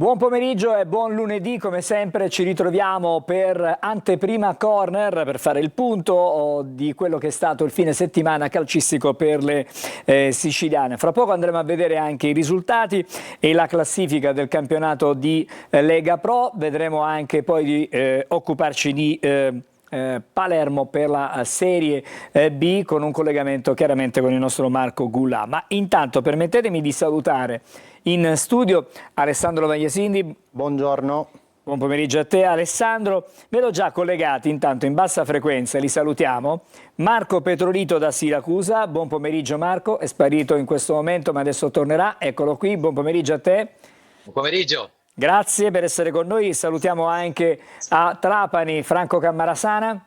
Buon pomeriggio e buon lunedì, come sempre ci ritroviamo per Anteprima Corner per fare il punto di quello che è stato il fine settimana calcistico per le siciliane. Fra poco andremo a vedere anche i risultati e la classifica del campionato di Lega Pro, vedremo anche poi di occuparci di Palermo per la Serie B con un collegamento chiaramente con il nostro Marco Gullà. Ma intanto permettetemi di salutare in studio Alessandro Vagliasindi. Buongiorno. Buon pomeriggio a te Alessandro. Vedo già collegati intanto in bassa frequenza, li salutiamo. Marco Petrolito da Siracusa. Buon pomeriggio Marco, è sparito in questo momento ma adesso tornerà. Eccolo qui, buon pomeriggio a te. Buon pomeriggio. Grazie per essere con noi. Salutiamo anche a Trapani Franco Cammarasana.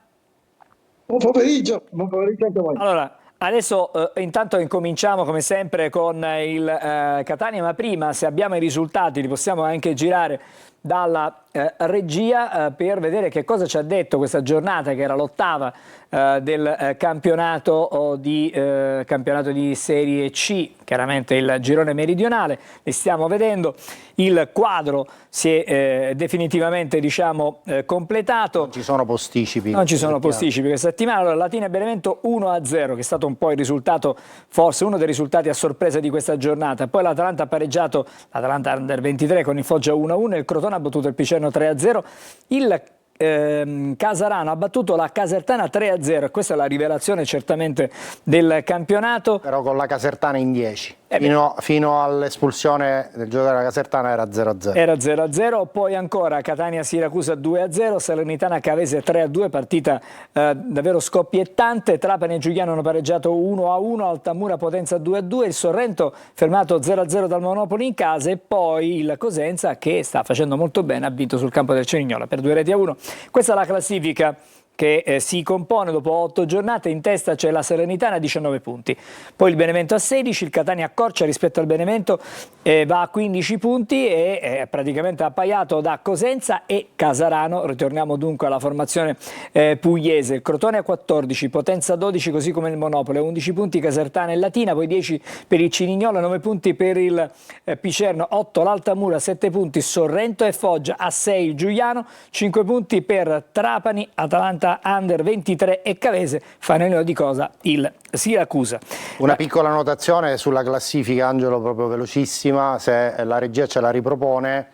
Buon pomeriggio anche a voi. Allora, adesso intanto incominciamo come sempre con il Catania, ma prima se abbiamo i risultati li possiamo anche girare dalla regia per vedere che cosa ci ha detto questa giornata che era l'ottava del campionato di Serie C, chiaramente il girone meridionale. Li stiamo vedendo, il quadro si è definitivamente completato. Non ci sono posticipi. Non ci sono posticipi questa settimana. Allora, Latina e Benevento 1-0, che è stato un po' il risultato, forse uno dei risultati a sorpresa di questa giornata. Poi l'Atalanta ha pareggiato, l'Atalanta Under 23 con il Foggia 1-1, il Crotone ha battuto il Picerno 3-0, il Casarano ha battuto la Casertana 3-0, questa è la rivelazione certamente del campionato. Però con la Casertana in 10. Fino all'espulsione del giocatore della Casertana era 0-0. Era 0-0, poi ancora Catania-Siracusa 2-0, Salernitana-Cavese 3-2, partita davvero scoppiettante. Trapani e Giuliano hanno pareggiato 1-1, Altamura-Potenza 2-2, il Sorrento fermato 0-0 dal Monopoli in casa e poi il Cosenza che sta facendo molto bene, ha vinto sul campo del Cerignola per 2-1. Questa è la classifica che si compone dopo 8 giornate. In testa c'è la Salernitana a 19 punti, poi il Benevento a 16, il Catania accorcia rispetto al Benevento, va a 15 punti e è praticamente appaiato da Cosenza e Casarano. Ritorniamo dunque alla formazione pugliese. Il Crotone a 14, Potenza 12 così come il Monopoli, 11 punti Casertana e Latina, poi 10 per il Cerignola, 9 punti per il Picerno, 8 l'Altamura, 7 punti Sorrento e Foggia, a 6 il Giuliano, 5 punti per Trapani, Atalanta Under 23 e Cavese, fanalino di cosa il Siracusa. Una piccola notazione sulla classifica, Angelo, proprio velocissima, se la regia ce la ripropone,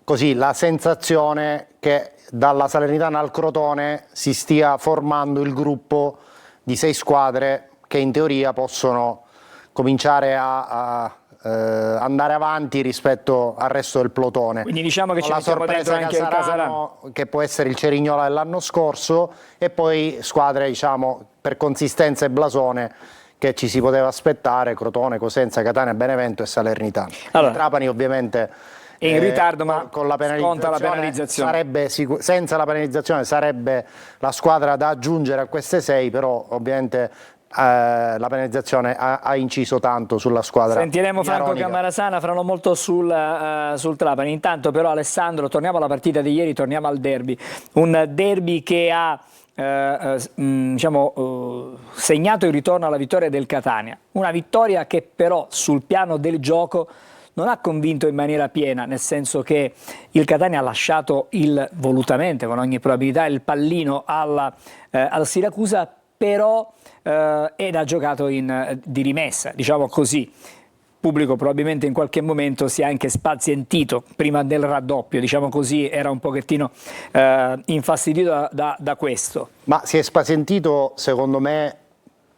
così la sensazione che dalla Salernitana al Crotone si stia formando il gruppo di 6 squadre che in teoria possono cominciare a andare avanti rispetto al resto del plotone. Quindi diciamo che c'è la sorpresa anche il Casarano, che può essere il Cerignola dell'anno scorso, e poi squadre diciamo per consistenza e blasone che ci si poteva aspettare: Crotone, Cosenza, Catania, Benevento e Salernitana. Allora, Trapani ovviamente è in ritardo, ma con la sconta la penalizzazione. Senza la penalizzazione sarebbe la squadra da aggiungere a queste 6, però ovviamente la penalizzazione ha inciso tanto sulla squadra. Sentiremo Franco Cammarasana, faranno molto sul Trapani. Intanto però Alessandro, torniamo alla partita di ieri, torniamo al derby, un derby che ha segnato il ritorno alla vittoria del Catania, una vittoria che però sul piano del gioco non ha convinto in maniera piena, nel senso che il Catania ha lasciato volutamente, con ogni probabilità, il pallino al Siracusa, però ed ha giocato di rimessa, diciamo così. Il pubblico probabilmente in qualche momento si è anche spazientito prima del raddoppio, diciamo così, era un pochettino infastidito da questo. Ma si è spazientito secondo me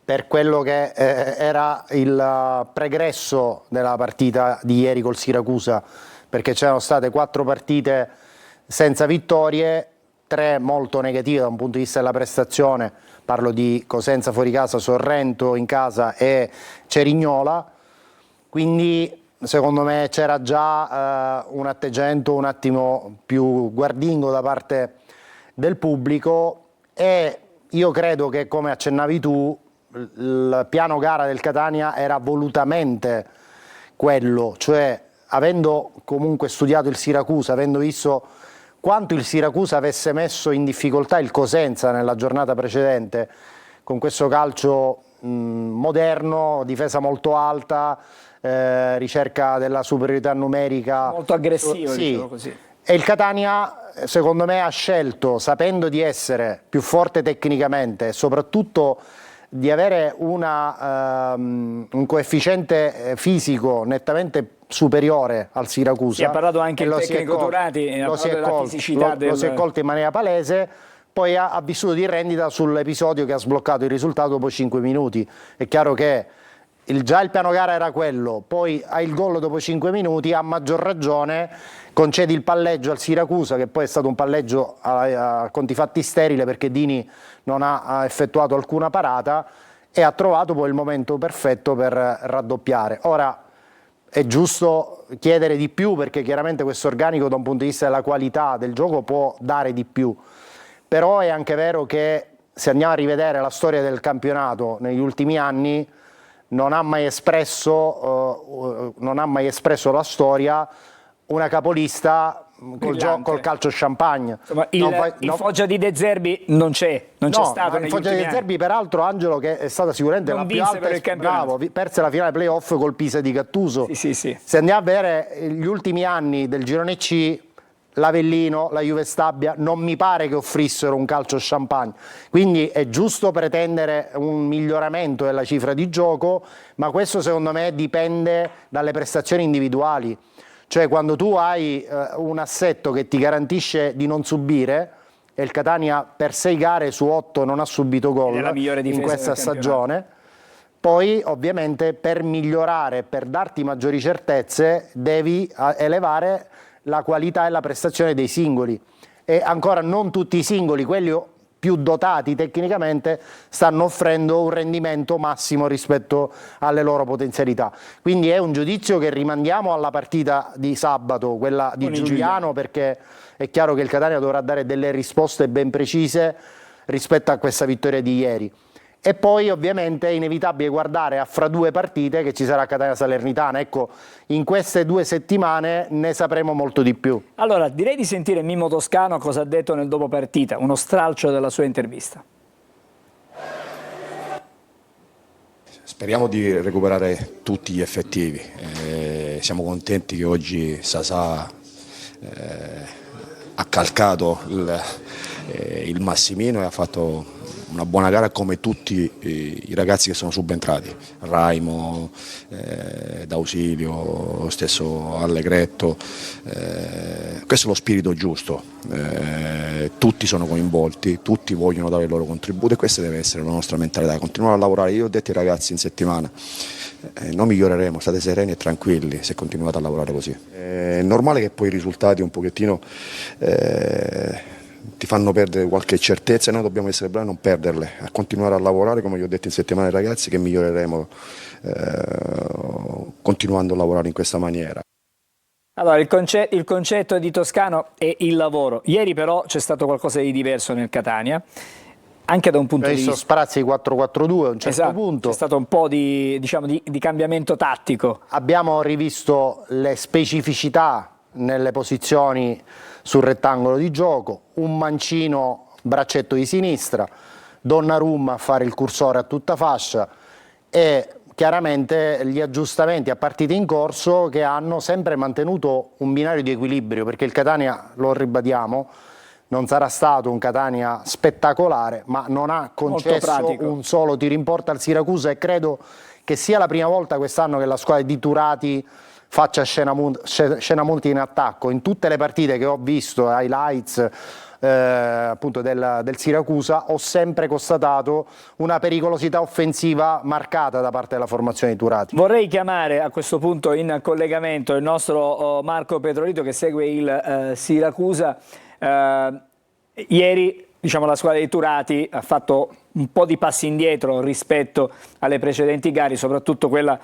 per quello che era il pregresso della partita di ieri col Siracusa, perché c'erano state 4 partite senza vittorie, 3 molto negative da un punto di vista della prestazione. Parlo di Cosenza fuori casa, Sorrento in casa e Cerignola, quindi secondo me c'era già un atteggiamento un attimo più guardingo da parte del pubblico, e io credo che, come accennavi tu, il piano gara del Catania era volutamente quello, cioè avendo comunque studiato il Siracusa, avendo visto quanto il Siracusa avesse messo in difficoltà il Cosenza nella giornata precedente, con questo calcio moderno, difesa molto alta, ricerca della superiorità numerica. Molto aggressivo, Sì. diciamo così. E il Catania, secondo me, ha scelto, sapendo di essere più forte tecnicamente e soprattutto di avere un coefficiente fisico nettamente superiore al Siracusa. Si è parlato anche e il lo si è tecnico colto- Turati, ha lo si parlato è della colto- fisicità lo si è del... colto in maniera palese. Poi ha vissuto di rendita sull'episodio che ha sbloccato il risultato dopo 5 minuti. È chiaro che già il piano gara era quello, poi hai il gol dopo 5 minuti, a maggior ragione concedi il palleggio al Siracusa, che poi è stato un palleggio a conti fatti sterile perché Dini non ha effettuato alcuna parata e ha trovato poi il momento perfetto per raddoppiare. Ora è giusto chiedere di più, perché chiaramente questo organico da un punto di vista della qualità del gioco può dare di più, però è anche vero che se andiamo a rivedere la storia del campionato negli ultimi anni non ha mai espresso la storia una capolista col calcio champagne. Insomma, il Foggia di De Zerbi non c'è stato il negli Foggia di ultimi Zerbi, peraltro, Angelo, che è stata sicuramente Non la più vinse alta, per il campionato. perse la finale playoff col Pisa di Gattuso. Sì. Se andiamo a vedere gli ultimi anni del girone C, l'Avellino, la Juve Stabia, non mi pare che offrissero un calcio champagne, quindi è giusto pretendere un miglioramento della cifra di gioco, ma questo secondo me dipende dalle prestazioni individuali. Cioè, quando tu hai un assetto che ti garantisce di non subire, e il Catania per 6 gare su 8 non ha subito gol in questa stagione, poi ovviamente per migliorare, per darti maggiori certezze, devi elevare la qualità e la prestazione dei singoli. E ancora non tutti i singoli, quelli più dotati tecnicamente, stanno offrendo un rendimento massimo rispetto alle loro potenzialità. Quindi è un giudizio che rimandiamo alla partita di sabato, quella di Giuliano, perché è chiaro che il Catania dovrà dare delle risposte ben precise rispetto a questa vittoria di ieri. E poi ovviamente è inevitabile guardare a fra 2 partite che ci sarà Catania Salernitana. Ecco, in queste 2 settimane ne sapremo molto di più. Allora, direi di sentire Mimmo Toscano cosa ha detto nel dopo partita, uno stralcio della sua intervista. Speriamo di recuperare tutti gli effettivi. Siamo contenti che oggi Sasà ha calcato il Massimino e ha fatto una buona gara come tutti i ragazzi che sono subentrati, Raimo, D'Ausilio, lo stesso Allegretto. Questo è lo spirito giusto, tutti sono coinvolti, tutti vogliono dare il loro contributo e questa deve essere la nostra mentalità, continuare a lavorare. Io ho detto ai ragazzi in settimana, non miglioreremo, state sereni e tranquilli se continuate a lavorare così. È normale che poi i risultati un pochettino ti fanno perdere qualche certezza e noi dobbiamo essere bravi a non perderle, a continuare a lavorare, come vi ho detto in settimana ai ragazzi, che miglioreremo continuando a lavorare in questa maniera. Allora, il concetto di Toscano è il lavoro. Ieri però c'è stato qualcosa di diverso nel Catania, anche da un punto di vista... Sprazzi 4-4-2 a un certo punto. C'è stato un po' di cambiamento tattico. Abbiamo rivisto le specificità nelle posizioni sul rettangolo di gioco, un mancino braccetto di sinistra, Donnarumma a fare il cursore a tutta fascia e chiaramente gli aggiustamenti a partite in corso che hanno sempre mantenuto un binario di equilibrio, perché il Catania, lo ribadiamo, non sarà stato un Catania spettacolare, ma non ha concesso un solo tiro in porta al Siracusa e credo che sia la prima volta quest'anno che la squadra di Turati faccia scena multi in attacco. In tutte le partite che ho visto, highlights appunto del Siracusa, ho sempre constatato una pericolosità offensiva marcata da parte della formazione di Turati. Vorrei chiamare a questo punto in collegamento il nostro Marco Petrolito che segue il Siracusa. Ieri la squadra di Turati ha fatto un po' di passi indietro rispetto alle precedenti gare, soprattutto quella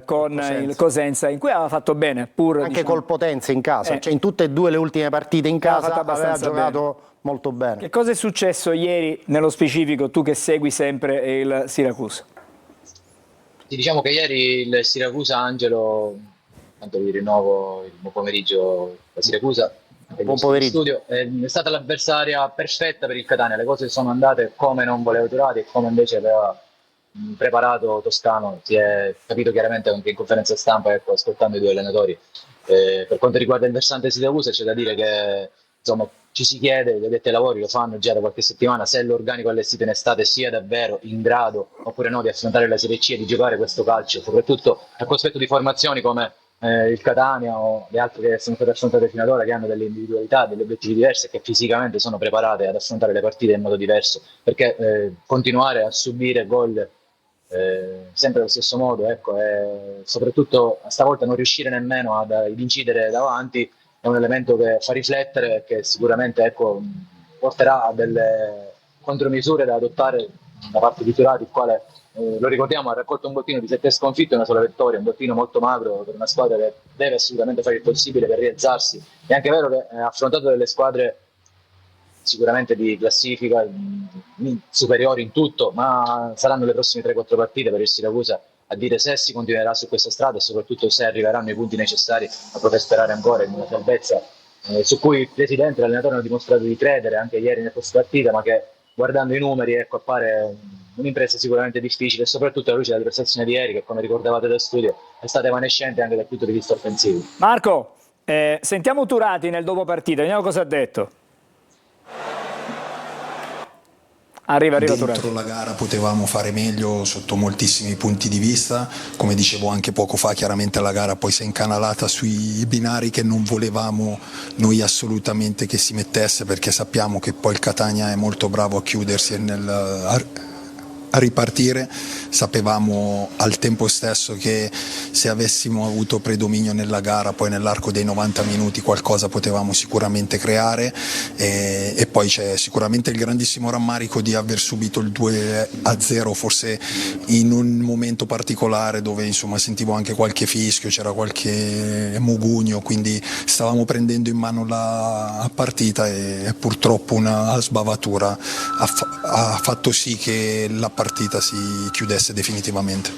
con il Cosenza, in cui aveva fatto bene, pur anche col Potenza in casa, cioè in tutte e 2 le ultime partite in casa aveva giocato molto bene. Che cosa è successo ieri nello specifico, tu che segui sempre il Siracusa? Diciamo che ieri il Siracusa, Angelo, tanto vi rinnovo il buon pomeriggio a Siracusa. Buon pomeriggio. Studio. È stata l'avversaria perfetta per il Catania, le cose sono andate come non voleva Turati e come invece aveva preparato toscano, si è capito chiaramente anche in conferenza stampa, ecco, ascoltando i due allenatori. Per quanto riguarda il versante Siracusa c'è da dire che insomma, ci si chiede, gli addetti ai lavori lo fanno già da qualche settimana, se l'organico allestito in estate sia davvero in grado oppure no di affrontare la Serie C e di giocare questo calcio, soprattutto a cospetto di formazioni come il Catania o le altre che sono state affrontate fino ad ora, che hanno delle individualità, degli obiettivi diversi e che fisicamente sono preparate ad affrontare le partite in modo diverso, perché continuare a subire gol sempre allo stesso modo, ecco, e soprattutto stavolta non riuscire nemmeno ad incidere davanti è un elemento che fa riflettere e che sicuramente, ecco, porterà a delle contromisure da adottare da parte di Fiorati, il quale lo ricordiamo, ha raccolto un bottino di 7 sconfitte e una sola vittoria, un bottino molto magro per una squadra che deve assolutamente fare il possibile per rialzarsi. È anche vero che ha affrontato delle squadre sicuramente di classifica superiori in tutto, ma saranno le prossime 3-4 partite per il Siracusa a dire se si continuerà su questa strada e soprattutto se arriveranno i punti necessari a poter sperare ancora in una salvezza su cui il presidente e l'allenatore hanno dimostrato di credere anche ieri nel post partita, ma che guardando i numeri, ecco, appare un'impresa sicuramente difficile e soprattutto alla luce della prestazione di ieri, che come ricordavate da studio è stata evanescente anche dal punto di vista offensivo. Marco, sentiamo Turati nel dopo partita, vediamo cosa ha detto. Arriva Dentro Turati. la gara potevamo fare meglio sotto moltissimi punti di vista, come dicevo anche poco fa, chiaramente la gara poi si è incanalata sui binari che non volevamo noi assolutamente che si mettesse, perché sappiamo che poi il Catania è molto bravo a chiudersi e a ripartire. Sapevamo al tempo stesso che se avessimo avuto predominio nella gara poi nell'arco dei 90 minuti qualcosa potevamo sicuramente creare, e poi c'è sicuramente il grandissimo rammarico di aver subito il 2-0 forse in un momento particolare dove insomma sentivo anche qualche fischio, c'era qualche mugugno, quindi stavamo prendendo in mano la partita e purtroppo una sbavatura ha fatto sì che la partita si chiudesse definitivamente.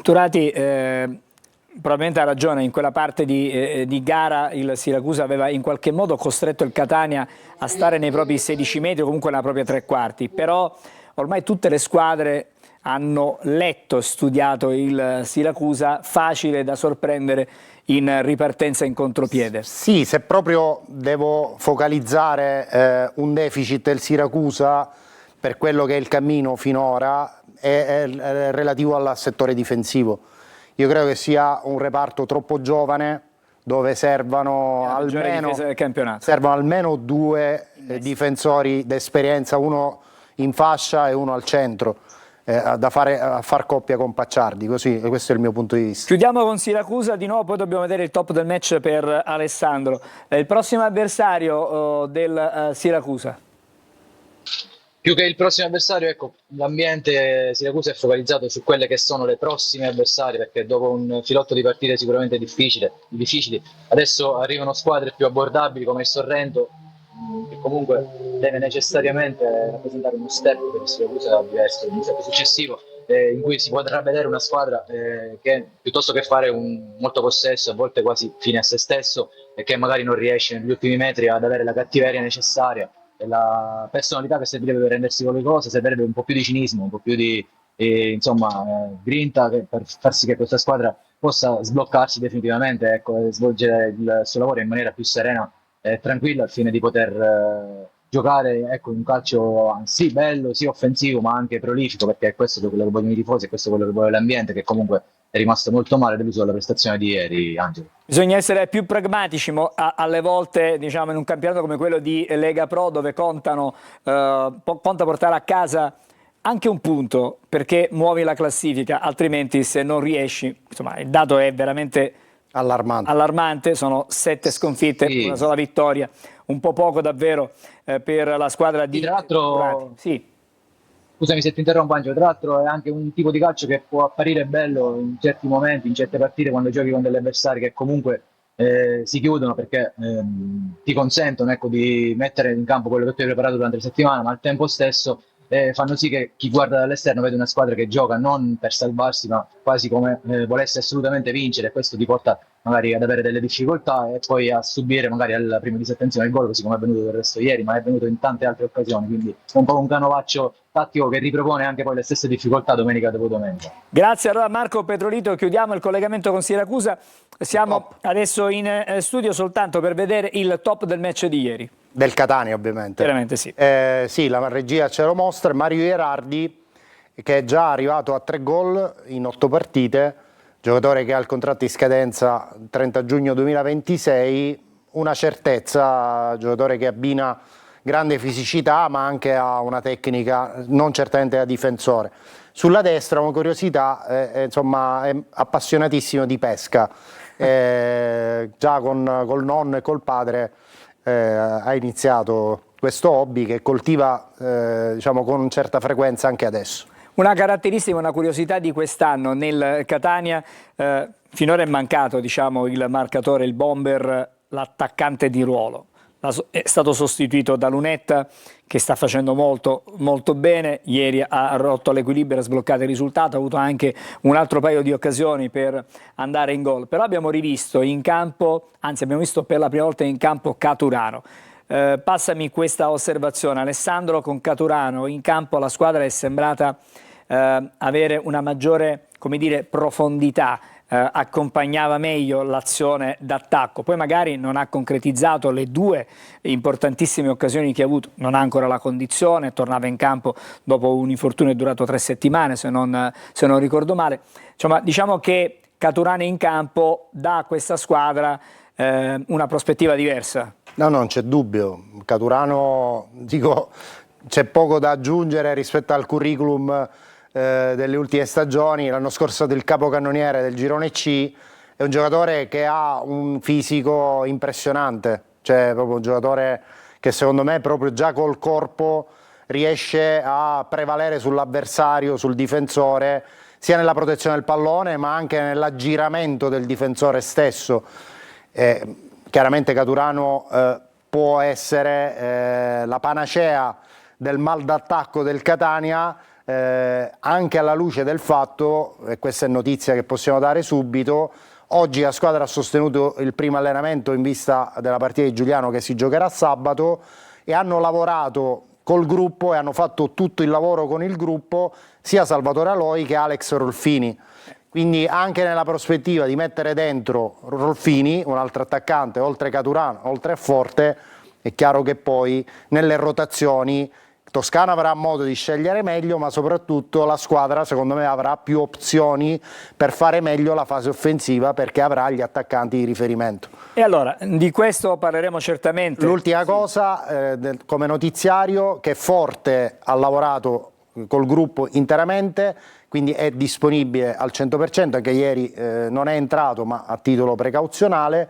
Turati probabilmente ha ragione, in quella parte di gara il Siracusa aveva in qualche modo costretto il Catania a stare nei propri 16 metri o comunque nella propria tre quarti, però ormai tutte le squadre hanno letto e studiato il Siracusa, facile da sorprendere in ripartenza in contropiede. Sì, se proprio devo focalizzare un deficit del Siracusa per quello che è il cammino finora è relativo al settore difensivo. Io credo che sia un reparto troppo giovane dove servono almeno due difensori d'esperienza, uno in fascia e uno al centro, a far coppia con Pacciardi, così, questo è il mio punto di vista. Chiudiamo con Siracusa di nuovo, poi dobbiamo vedere il top del match per Alessandro. Il prossimo avversario del Siracusa? Più che il prossimo avversario, ecco, l'ambiente Siracusa è focalizzato su quelle che sono le prossime avversarie, perché dopo un filotto di partite sicuramente difficili, adesso arrivano squadre più abbordabili come il Sorrento, che comunque deve necessariamente rappresentare uno step per il Siracusa diverso, un step successivo, in cui si potrà vedere una squadra che piuttosto che fare un molto possesso, a volte quasi fine a se stesso, e che magari non riesce negli ultimi metri ad avere la cattiveria necessaria e la personalità che servirebbe per rendersi qualcosa, servirebbe un po' più di cinismo, un po' più di grinta per far sì che questa squadra possa sbloccarsi definitivamente, ecco, e svolgere il suo lavoro in maniera più serena e tranquilla al fine di poter giocare, ecco, un calcio sì bello, sì offensivo, ma anche prolifico, perché è questo quello che vogliono i tifosi e questo è quello che vuole l'ambiente, che comunque è rimasto molto male deluso dalla prestazione di ieri, Angelo. Bisogna essere più pragmatici alle volte, diciamo, in un campionato come quello di Lega Pro, dove conta portare a casa anche un punto, perché muovi la classifica, altrimenti se non riesci, insomma, il dato è veramente allarmante, sono 7 sconfitte, sì, una sola vittoria, un po' poco davvero per la squadra di... Tra l'altro, sì. Scusami se ti interrompo, Angelo, tra l'altro è anche un tipo di calcio che può apparire bello in certi momenti, in certe partite, quando giochi con degli avversari che comunque si chiudono, perché ti consentono, ecco, di mettere in campo quello che tu hai preparato durante la settimana, ma al tempo stesso fanno sì che chi guarda dall'esterno vede una squadra che gioca non per salvarsi, ma quasi come volesse assolutamente vincere. Questo ti porta magari ad avere delle difficoltà e poi a subire magari alla prima disattenzione il gol, così come è venuto del resto ieri, ma è venuto in tante altre occasioni, quindi è un po' un canovaccio tattico che ripropone anche poi le stesse difficoltà domenica dopo domenica. Grazie allora Marco Petrolito, chiudiamo il collegamento con Siracusa, siamo adesso in studio soltanto per vedere il top del match di ieri. Del Catania ovviamente. Chiaramente sì. Sì, la regia ce lo mostra, Mario Ierardi che è già arrivato a 3 gol in 8 partite, giocatore che ha il contratto in scadenza 30 giugno 2026, una certezza, giocatore che abbina grande fisicità ma anche ha una tecnica non certamente da difensore. Sulla destra una curiosità, insomma è appassionatissimo di pesca, già col nonno e col padre ha iniziato questo hobby che coltiva diciamo con certa frequenza anche adesso. Una caratteristica, una curiosità di quest'anno nel Catania, finora è mancato diciamo, il marcatore, il bomber, l'attaccante di ruolo. È stato sostituito da Lunetta che sta facendo molto, molto bene, ieri ha rotto l'equilibrio, ha sbloccato il risultato, ha avuto anche un altro paio di occasioni per andare in gol, però abbiamo rivisto in campo, anzi abbiamo visto per la prima volta in campo Caturano. Passami questa osservazione, Alessandro, con Caturano in campo la squadra è sembrata avere una maggiore, come dire, profondità, accompagnava meglio l'azione d'attacco, poi magari non ha concretizzato le 2 importantissime occasioni che ha avuto, non ha ancora la condizione, tornava in campo dopo un infortunio durato 3 settimane se non ricordo male, insomma diciamo che Caturano in campo dà a questa squadra una prospettiva diversa. No, non c'è dubbio, Caturano, dico, c'è poco da aggiungere rispetto al curriculum delle ultime stagioni. L'anno scorso è stato il capocannoniere del girone C, è un giocatore che ha un fisico impressionante, cioè proprio un giocatore che secondo me proprio già col corpo riesce a prevalere sull'avversario, sul difensore, sia nella protezione del pallone ma anche nell'aggiramento del difensore stesso. Chiaramente Caturano può essere la panacea del mal d'attacco del Catania, anche alla luce del fatto, e questa è notizia che possiamo dare subito, oggi la squadra ha sostenuto il primo allenamento in vista della partita di Giuliano che si giocherà sabato e hanno lavorato col gruppo e hanno fatto tutto il lavoro con il gruppo sia Salvatore Aloi che Alex Rolfini. Quindi anche nella prospettiva di mettere dentro Rolfini, un altro attaccante, oltre Caturano, oltre a Forte, è chiaro che poi nelle rotazioni Toscana avrà modo di scegliere meglio, ma soprattutto la squadra secondo me avrà più opzioni per fare meglio la fase offensiva perché avrà gli attaccanti di riferimento. E allora, di questo parleremo certamente. L'ultima cosa, come notiziario, che Forte ha lavorato col gruppo interamente, quindi è disponibile al 100%, anche ieri non è entrato ma a titolo precauzionale,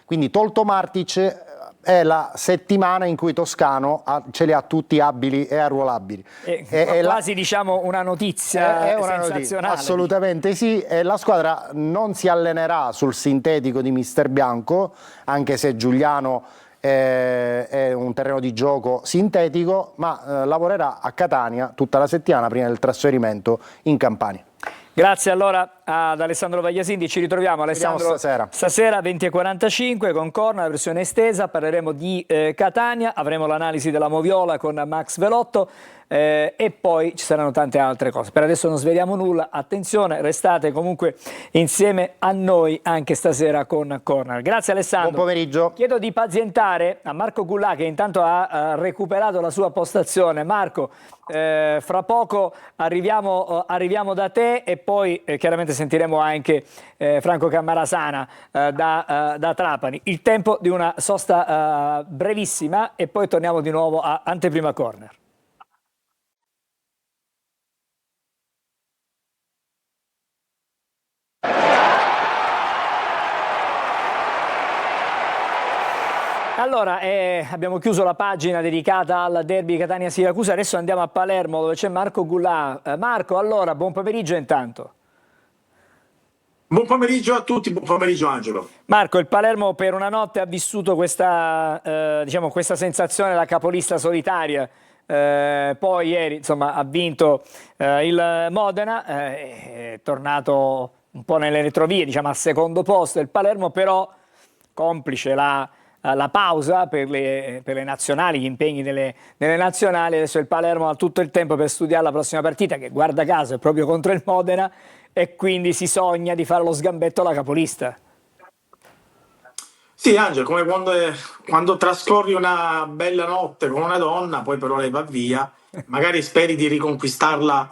quindi tolto Martic è la settimana in cui Toscano ce li ha tutti abili e arruolabili. È quasi diciamo una notizia sensazionale. Assolutamente sì, e la squadra non si allenerà sul sintetico di Mister Bianco, anche se Giuliano è un terreno di gioco sintetico, ma lavorerà a Catania tutta la settimana prima del trasferimento in Campania. Grazie allora ad Alessandro Vagliasindi, ci ritroviamo Alessandro stasera 20:45 con Corner, la versione estesa, parleremo di Catania, avremo l'analisi della Moviola con Max Velotto e poi ci saranno tante altre cose. Per adesso non sveliamo nulla, attenzione, restate comunque insieme a noi anche stasera con Corner. Grazie Alessandro. Buon pomeriggio. Chiedo di pazientare a Marco Gullà che intanto ha recuperato la sua postazione. Marco, fra poco arriviamo da te e poi chiaramente sentiremo anche Franco Cammarasana da Trapani. Il tempo di una sosta brevissima e poi torniamo di nuovo a Anteprima Corner. Allora, abbiamo chiuso la pagina dedicata al derby Catania-Siracusa, adesso andiamo a Palermo dove c'è Marco Gullà. Marco, allora, buon pomeriggio intanto. Buon pomeriggio a tutti, buon pomeriggio Angelo. Marco, il Palermo per una notte ha vissuto questa, diciamo, questa sensazione da capolista solitaria, poi ieri insomma, ha vinto il Modena, è tornato un po' nelle retrovie, diciamo al secondo posto il Palermo, però complice la pausa per le nazionali, gli impegni nelle nazionali, adesso il Palermo ha tutto il tempo per studiare la prossima partita, che guarda caso è proprio contro il Modena, e quindi si sogna di fare lo sgambetto alla capolista. Sì, Angelo, come quando trascorri una bella notte con una donna, poi però lei va via, magari speri di riconquistarla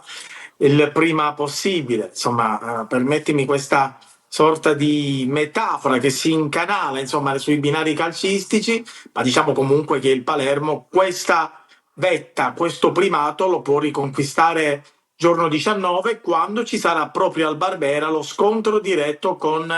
il prima possibile. Insomma, permettimi questa sorta di metafora che si incanala, insomma, sui binari calcistici, ma diciamo comunque che il Palermo questa vetta, questo primato lo può riconquistare giorno 19, quando ci sarà proprio al Barbera lo scontro diretto con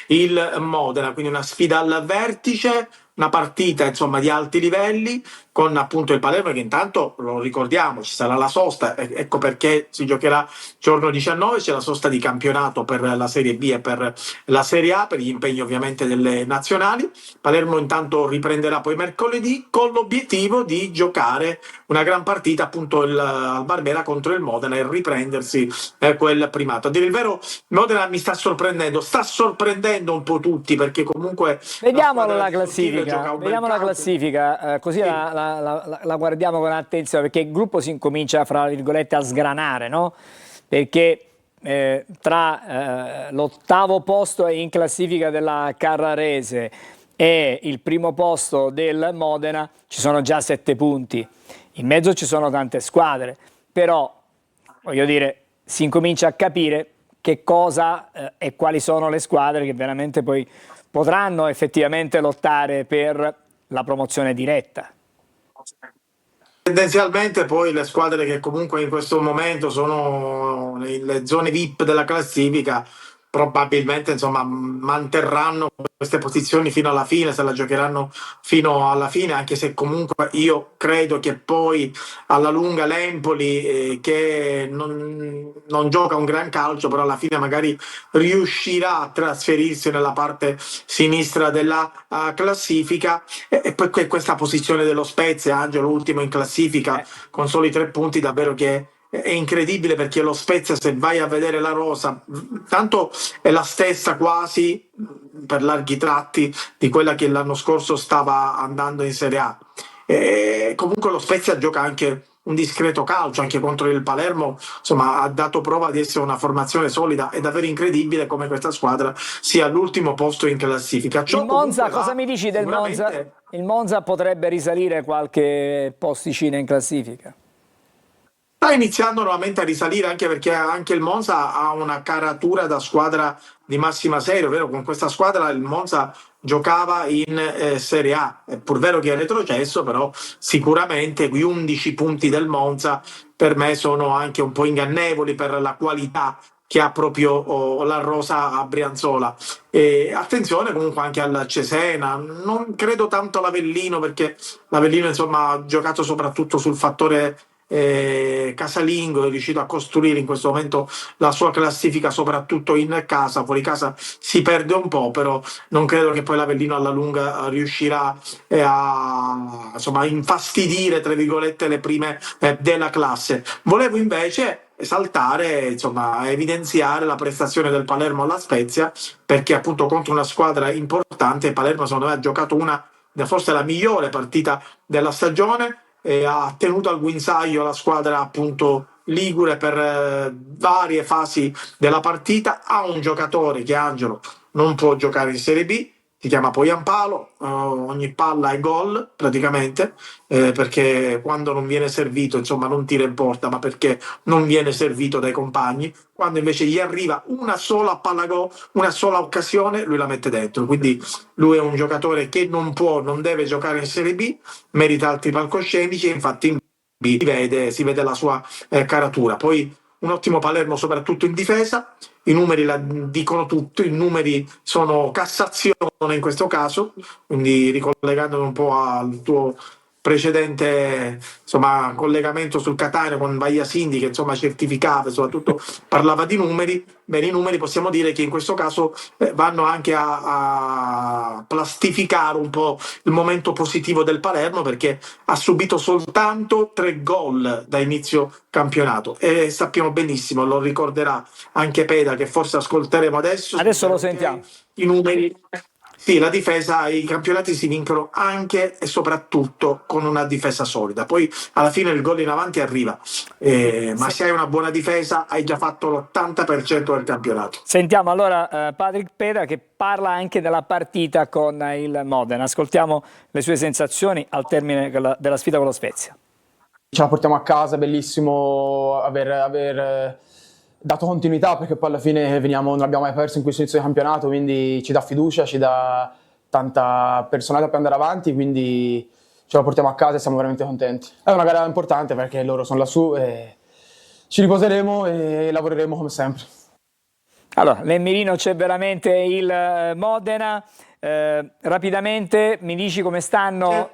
il Modena, quindi una sfida al vertice, una partita insomma di alti livelli con appunto il Palermo, che intanto lo ricordiamo ci sarà la sosta, ecco perché si giocherà giorno 19, c'è la sosta di campionato per la Serie B e per la Serie A, per gli impegni ovviamente delle nazionali. Palermo intanto riprenderà poi mercoledì con l'obiettivo di giocare una gran partita appunto al Barbera contro il Modena e riprendersi quel primato. A dire il vero, Modena mi sta sorprendendo un po' tutti, perché comunque Vediamo la classifica, così Sì. la guardiamo con attenzione, perché il gruppo si incomincia, fra virgolette, a sgranare, no? Perché tra l'ottavo posto in classifica della Carrarese e il primo posto del Modena ci sono già 7 punti. In mezzo ci sono tante squadre, però voglio dire, si incomincia a capire che cosa e quali sono le squadre che veramente poi potranno effettivamente lottare per la promozione diretta. Tendenzialmente poi le squadre che comunque in questo momento sono nelle zone VIP della classifica probabilmente insomma manterranno queste posizioni fino alla fine, se la giocheranno fino alla fine, anche se comunque io credo che poi alla lunga l'Empoli che non gioca un gran calcio, però alla fine magari riuscirà a trasferirsi nella parte sinistra della classifica, e poi questa posizione dello Spezia, Angelo, ultimo in classifica con soli 3 punti, davvero che è incredibile, perché lo Spezia, se vai a vedere la rosa, tanto è la stessa quasi per larghi tratti di quella che l'anno scorso stava andando in Serie A. E comunque lo Spezia gioca anche un discreto calcio, anche contro il Palermo, insomma ha dato prova di essere una formazione solida. È davvero incredibile come questa squadra sia all'ultimo posto in classifica. Il Monza, cosa mi dici del Monza? Il Monza potrebbe risalire qualche posticina in classifica? Sta iniziando nuovamente a risalire, anche perché anche il Monza ha una caratura da squadra di massima serie, ovvero con questa squadra il Monza giocava in Serie A, è pur vero che è retrocesso, però sicuramente gli 11 punti del Monza per me sono anche un po' ingannevoli per la qualità che ha proprio la rosa brianzola. E attenzione comunque anche al Cesena, non credo tanto all'Avellino, perché l'Avellino insomma ha giocato soprattutto sul fattore casalingo, è riuscito a costruire in questo momento la sua classifica soprattutto in casa, fuori casa si perde un po', però non credo che poi l'Avellino alla lunga riuscirà a insomma infastidire tra virgolette le prime della classe. Volevo invece esaltare, insomma, evidenziare la prestazione del Palermo alla Spezia, perché appunto contro una squadra importante il Palermo secondo me ha giocato forse la migliore partita della stagione, e ha tenuto al guinzaglio la squadra appunto ligure per varie fasi della partita. Ha un giocatore che, Angelo, non può giocare in Serie B, si chiama Poyampalo, ogni palla è gol praticamente, perché quando non viene servito insomma non tira in porta, ma perché non viene servito dai compagni. Quando invece gli arriva una sola palla gol, una sola occasione, lui la mette dentro. Quindi lui è un giocatore che non può, non deve giocare in Serie B, merita altri palcoscenici, e infatti in B si vede la sua caratura. Poi un ottimo Palermo soprattutto in difesa, i numeri la dicono tutto, i numeri sono Cassazione in questo caso, quindi ricollegandomi un po' al tuo precedente insomma, collegamento sul Catania con Bahia Sindi che insomma certificava, soprattutto parlava di numeri. Bene, i numeri possiamo dire che in questo caso vanno anche a plastificare un po' il momento positivo del Palermo, perché ha subito soltanto 3 gol da inizio campionato e sappiamo benissimo, lo ricorderà anche Peda, che forse ascolteremo adesso. Adesso lo sentiamo. I numeri. Sì, la difesa, i campionati si vincono anche e soprattutto con una difesa solida. Poi alla fine il gol in avanti arriva, ma se hai una buona difesa hai già fatto l'80% del campionato. Sentiamo allora Patrick Peda che parla anche della partita con il Modena. Ascoltiamo le sue sensazioni al termine della sfida con lo Spezia. Ce la portiamo a casa, è bellissimo aver dato continuità, perché poi alla fine non abbiamo mai perso in questo inizio di campionato, quindi ci dà fiducia, ci dà tanta personalità per andare avanti, quindi ce la portiamo a casa e siamo veramente contenti. È una gara importante perché loro sono lassù e ci riposeremo e lavoreremo come sempre. Allora, nel mirino c'è veramente il Modena. Rapidamente mi dici come stanno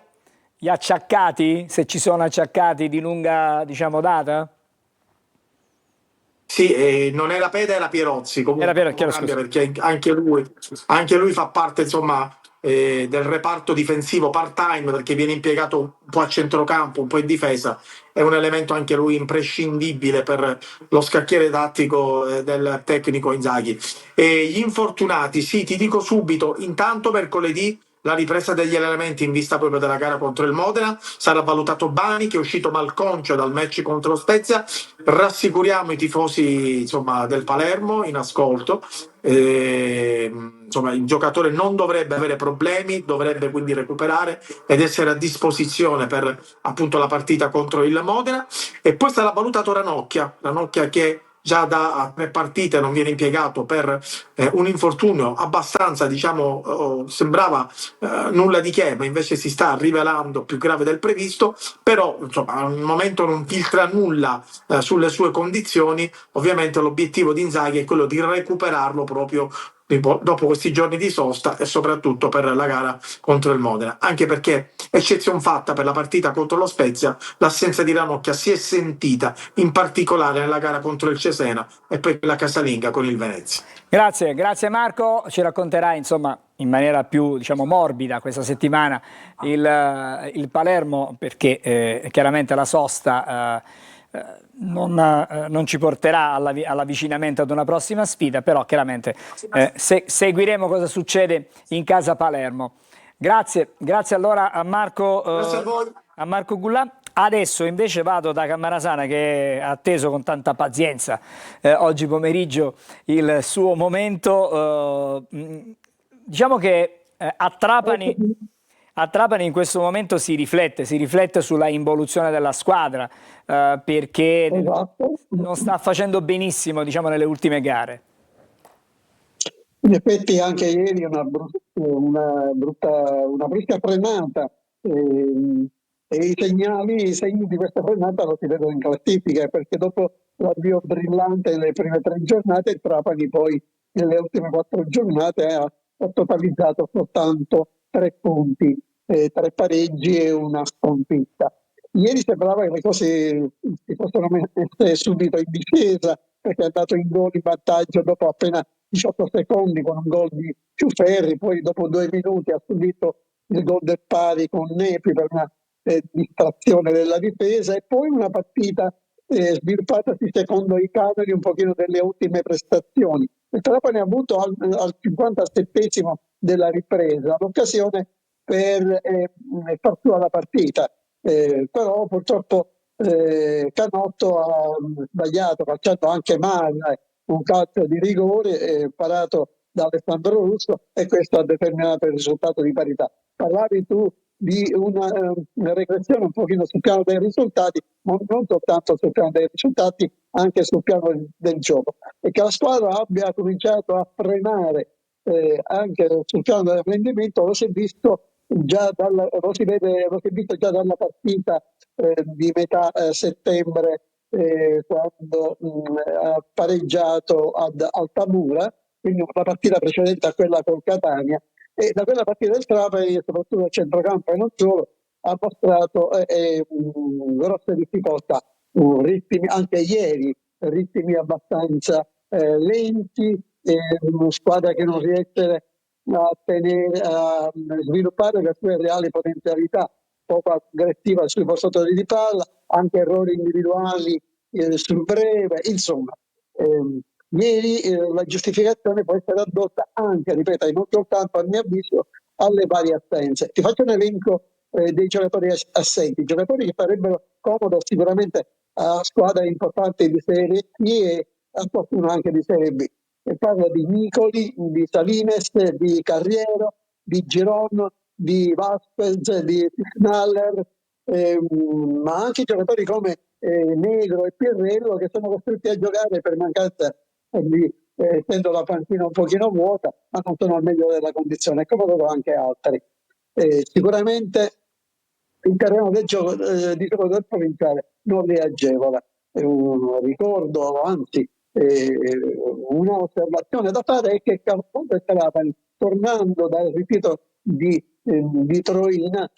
gli acciaccati, se ci sono acciaccati di lunga, diciamo, data? Sì, non era Peda, era Pierozzi. Comunque Era Pierozzi, cambia perché anche lui fa parte insomma, del reparto difensivo part-time, perché viene impiegato un po' a centrocampo, un po' in difesa. È un elemento anche lui imprescindibile per lo scacchiere tattico del tecnico Inzaghi. E gli infortunati, sì, ti dico subito, intanto mercoledì la ripresa degli allenamenti in vista proprio della gara contro il Modena, sarà valutato Bani, che è uscito malconcio dal match contro lo Spezia. Rassicuriamo i tifosi insomma, del Palermo in ascolto, insomma, il giocatore non dovrebbe avere problemi, dovrebbe quindi recuperare ed essere a disposizione per appunto la partita contro il Modena. E poi sarà valutato Ranocchia che già da 3 partite non viene impiegato per un infortunio abbastanza, diciamo, sembrava nulla di che, ma invece si sta rivelando più grave del previsto. Però insomma, al momento non filtra nulla sulle sue condizioni. Ovviamente l'obiettivo di Inzaghi è quello di recuperarlo proprio dopo questi giorni di sosta e soprattutto per la gara contro il Modena, anche perché, eccezion fatta per la partita contro lo Spezia, l'assenza di Ranocchia si è sentita in particolare nella gara contro il Cesena e poi la casalinga con il Venezia. Grazie Marco, ci racconterai insomma in maniera più, diciamo, morbida questa settimana il Palermo, perché chiaramente la sosta non ci porterà all'avvicinamento ad una prossima sfida, però chiaramente seguiremo cosa succede in casa Palermo. Grazie allora a Marco, Grazie a voi. a Marco Gullà. Adesso invece vado da Cammarasana, che ha atteso con tanta pazienza oggi pomeriggio il suo momento. Diciamo che a Trapani in questo momento si riflette sulla involuzione della squadra, perché non sta facendo benissimo, diciamo, nelle ultime gare. In effetti anche ieri una brutta frenata, e i segni di questa frenata lo si vedono in classifica, perché dopo l'avvio brillante nelle prime 3 giornate, il Trapani poi nelle ultime 4 giornate ha totalizzato soltanto 3 punti, 3 pareggi e una sconfitta. Ieri sembrava che le cose si fossero messe subito in difesa, perché è andato in gol in vantaggio dopo appena 18 secondi con un gol di Ciuferri, poi dopo 2 minuti ha subito il gol del pari con Nepi per una distrazione della difesa, e poi una partita sviluppatasi secondo i canoni un pochino delle ultime prestazioni. Il Trapani ha avuto al 57esimo della ripresa l'occasione per far sua la partita, però purtroppo Canotto ha sbagliato, calciando anche male un calcio di rigore parato da Alessandro Russo, e questo ha determinato il risultato di parità. Parlavi tu di una regressione un pochino sul piano dei risultati, ma non soltanto sul piano dei risultati, anche sul piano del gioco, e che la squadra abbia cominciato a frenare anche sul piano del rendimento lo si è visto già lo si è visto già dalla partita di metà settembre, quando ha pareggiato ad Altamura, quindi una partita precedente a quella col Catania. E da quella partita del Trapani, soprattutto a centrocampo e non solo, ha mostrato grosse difficoltà, ritmi, anche ieri, ritmi abbastanza lenti, una squadra che non riesce a sviluppare le sue reali potenzialità, poco aggressiva sui possessori di palla, anche errori individuali sul breve, insomma. Ieri la giustificazione può essere addotta anche, ripeto, non soltanto a mio avviso, alle varie assenze. Ti faccio un elenco dei giocatori assenti, giocatori che farebbero comodo sicuramente a squadre importanti di Serie C e a qualcuno anche di Serie B. E parlo di Nicoli, di Salines, di Carriero, di Giron, di Vasquez, di Schnaller, ma anche giocatori come Negro e Pirrello che sono costretti a giocare per mancanza di essendo la panchina un pochino vuota, ma non sono al meglio della condizione, come loro anche altri. Sicuramente il terreno del gioco del provinciale non li agevola. Un ricordo, anzi, un'osservazione da fare è che Carpone Trapani, tornando dal ritiro di Troina,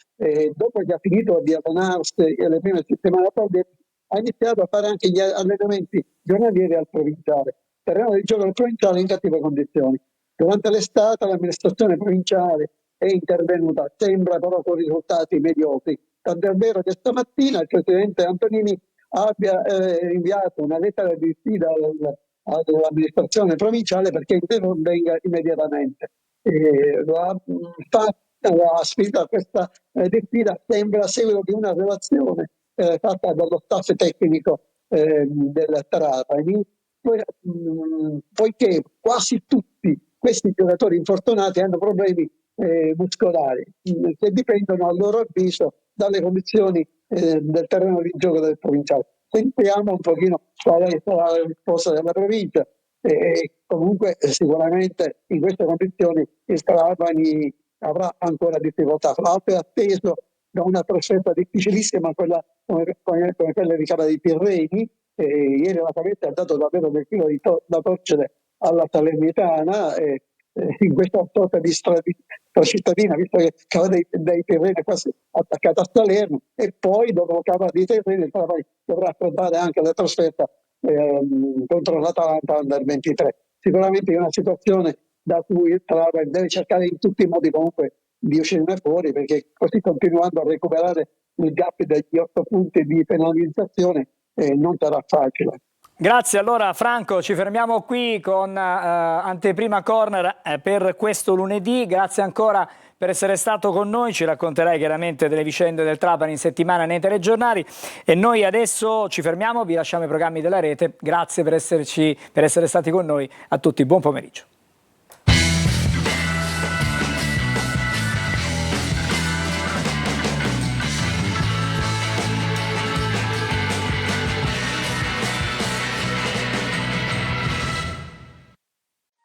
dopo che ha finito di allenarsi le prime settimane ha iniziato a fare anche gli allenamenti giornalieri al provinciale. Il terreno di gioco del provinciale è in cattive condizioni. Durante l'estate l'amministrazione provinciale è intervenuta, sembra però con risultati mediocri. Tant'è vero che stamattina il presidente Antonini abbia inviato una lettera di sfida all'amministrazione provinciale perché intervenga immediatamente. La sfida, questa sfida sembra a seguito di una relazione fatta dallo staff tecnico del Trapani, poiché quasi tutti questi giocatori infortunati hanno problemi muscolari che dipendono a loro avviso dalle condizioni del terreno di gioco del provinciale. Sentiamo un pochino qual è la risposta della provincia e comunque sicuramente in queste condizioni il Trapani avrà ancora difficoltà. Fra l'altro è atteso da una trasferta difficilissima come quella di Cava dei Tirreni. Ieri la Cavezza ha dato davvero del filo da torcere alla Salernitana in questa sorta di cittadina, visto che Cava dei Tirreni è quasi attaccata a Salerno, e poi dopo Cava dei Tirreni dovrà affrontare anche la trasferta contro l'Atalanta Under 23. Sicuramente è una situazione da cui il Trapani deve cercare in tutti i modi comunque di uscirne fuori, perché così continuando a recuperare il gap degli 8 punti di penalizzazione non sarà facile. Grazie, allora Franco, ci fermiamo qui con Anteprima Corner per questo lunedì. Grazie ancora per essere stato con noi, ci racconterai chiaramente delle vicende del Trapani in settimana nei telegiornali e noi adesso ci fermiamo, vi lasciamo i programmi della rete. Grazie per essere stati con noi, a tutti buon pomeriggio.